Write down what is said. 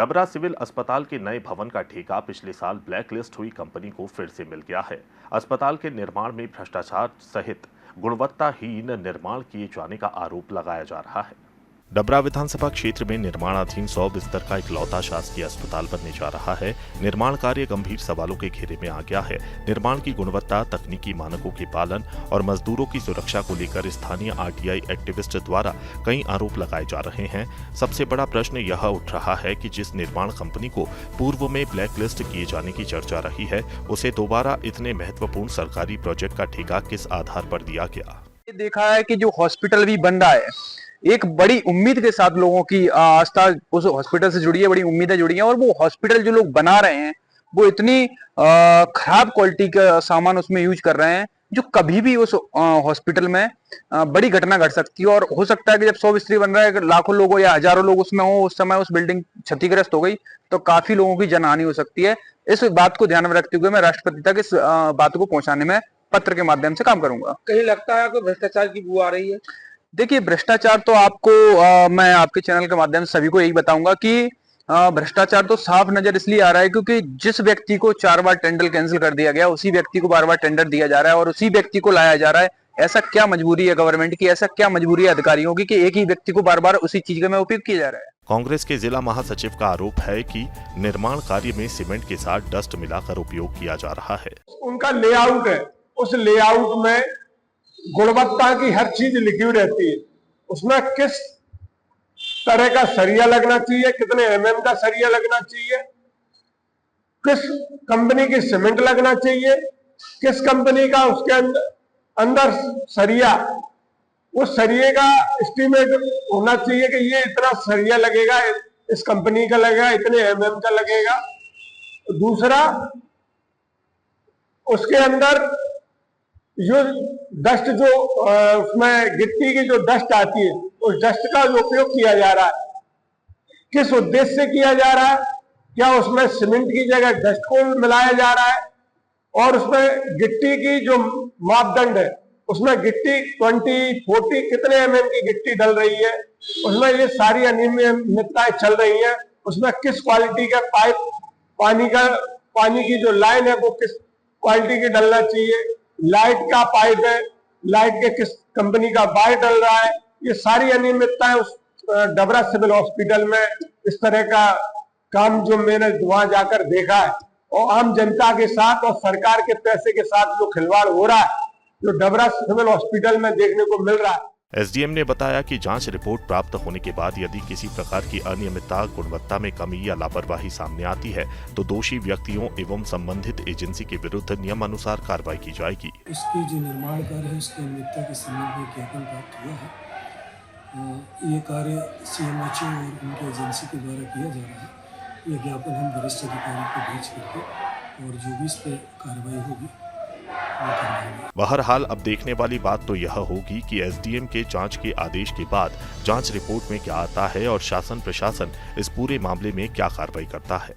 Dabra civil अस्पताल के नए भवन का ठेका पिछले साल ब्लैकलिस्ट हुई कंपनी को फिर से मिल गया है। अस्पताल के निर्माण में भ्रष्टाचार सहित गुणवत्ताहीन निर्माण किए जाने का आरोप लगाया जा रहा है। डबरा विधानसभा क्षेत्र में निर्माणाधीन 100 बिस्तर का इकलौता शासकीय अस्पताल बनने जा रहा है। निर्माण कार्य गंभीर सवालों के घेरे में आ गया है। निर्माण की गुणवत्ता, तकनीकी मानकों के पालन और मजदूरों की सुरक्षा को लेकर स्थानीय आरटीआई एक्टिविस्ट द्वारा कई आरोप लगाए जा रहे हैं। सबसे बड़ा प्रश्न यह उठ रहा है कि जिस निर्माण कंपनी को पूर्व में ब्लैकलिस्ट किए जाने की चर्चा रही है, उसे दोबारा इतने महत्वपूर्ण सरकारी प्रोजेक्ट का ठेका किस आधार पर दिया गया। देखा है कि जो हॉस्पिटल भी बन रहा है, एक बड़ी उम्मीद के साथ लोगों की आस्था उस हॉस्पिटल से जुड़ी है, बड़ी उम्मीदें जुड़ी हैं। और वो हॉस्पिटल जो लोग बना रहे हैं वो इतनी खराब क्वालिटी का सामान उसमें यूज कर रहे हैं जो कभी भी उस हॉस्पिटल में बड़ी घटना घट सकती है। और हो सकता है कि जब 100 बिस्तर बन रहा है, लाखों लोग या हजारों लोग उसमें हो, उस समय उस बिल्डिंग क्षतिग्रस्त हो गई तो काफी लोगों की जनहानि हो सकती है। इस बात को ध्यान में रखते हुए मैं राष्ट्रपति तक इस बात को पहुंचाने में पत्र के माध्यम से काम करूंगा। कहीं लगता है कि भ्रष्टाचार की बू आ रही है? देखिए, भ्रष्टाचार तो आपको मैं आपके चैनल के माध्यम से सभी को यही बताऊंगा कि भ्रष्टाचार तो साफ नजर इसलिए आ रहा है क्योंकि जिस व्यक्ति को 4 बार टेंडर कैंसिल कर दिया गया, उसी व्यक्ति को बार-बार टेंडर दिया जा रहा है और उसी व्यक्ति को लाया जा रहा है। ऐसा क्या मजबूरी है गवर्नमेंट की, ऐसा क्या मजबूरी है अधिकारियों की कि एक ही व्यक्ति को बार-बार उसी चीज में उपयोग किया जा रहा है। कांग्रेस के जिला महासचिव का आरोप है कि निर्माण कार्य में सीमेंट के साथ डस्ट मिलाकर उपयोग किया जा रहा है। उनका लेआउट है, उस लेआउट में गुणवत्ता की हर चीज लिखी हुई रहती है। उसमें किस तरह का सरिया लगना चाहिए, कितने एमएम का सरिया लगना चाहिए, किस कंपनी की सीमेंट लगना चाहिए, किस कंपनी का उसके अंदर सरिया, उस सरिये का एस्टीमेट होना चाहिए कि ये इतना सरिया लगेगा, इस कंपनी का लगेगा, इतने एमएम का लगेगा। दूसरा, उसके अंदर जो डस्ट जो उसमें गिट्टी की जो डस्ट आती है, उस डस्ट का जो उपयोग किया जा रहा है किस उद्देश्य से किया जा रहा है, क्या उसमें सीमेंट की जगह डस्ट को मिलाया जा रहा है, और उसमें गिट्टी की जो मापदंड है उसमें गिट्टी 20, 40 कितने एमएम की गिट्टी डल रही है, उसमें ये सारी अनियमितताएं चल रही हैं। उसमें किस क्वालिटी का पाइप, पानी की जो लाइन है वो किस क्वालिटी की डलना चाहिए, लाइट का पाइप है, लाइट के किस कंपनी का वायर डल रहा है, ये सारी अनियमितताएं उस डबरा सिविल हॉस्पिटल में इस तरह का काम जो मैंने वहां जाकर देखा है और आम जनता के साथ और सरकार के पैसे के साथ जो खिलवाड़ हो रहा है, जो डबरा सिविल हॉस्पिटल में देखने को मिल रहा है। एसडीएम ने बताया कि जांच रिपोर्ट प्राप्त होने के बाद यदि किसी प्रकार की अनियमितता, गुणवत्ता में कमी या लापरवाही सामने आती है तो दोषी व्यक्तियों एवं संबंधित एजेंसी के विरुद्ध नियमानुसार कार्रवाई की जाएगी। इसकी जो निर्माण कार्य है उसकी अनियमितता के संबंध में ज्ञापन प्राप्त हुआ है। ये कार्य सीएमएचओ और उनके एजेंसी के द्वारा किया जा रहा है। ये ज्ञापन हम वरिष्ठ अधिकारी को भेज करके और जो भी इस पर कार्रवाई होगी बहरहाल अब देखने वाली बात तो यह होगी कि एसडीएम के जांच के आदेश के बाद जांच रिपोर्ट में क्या आता है और शासन प्रशासन इस पूरे मामले में क्या कार्रवाई करता है।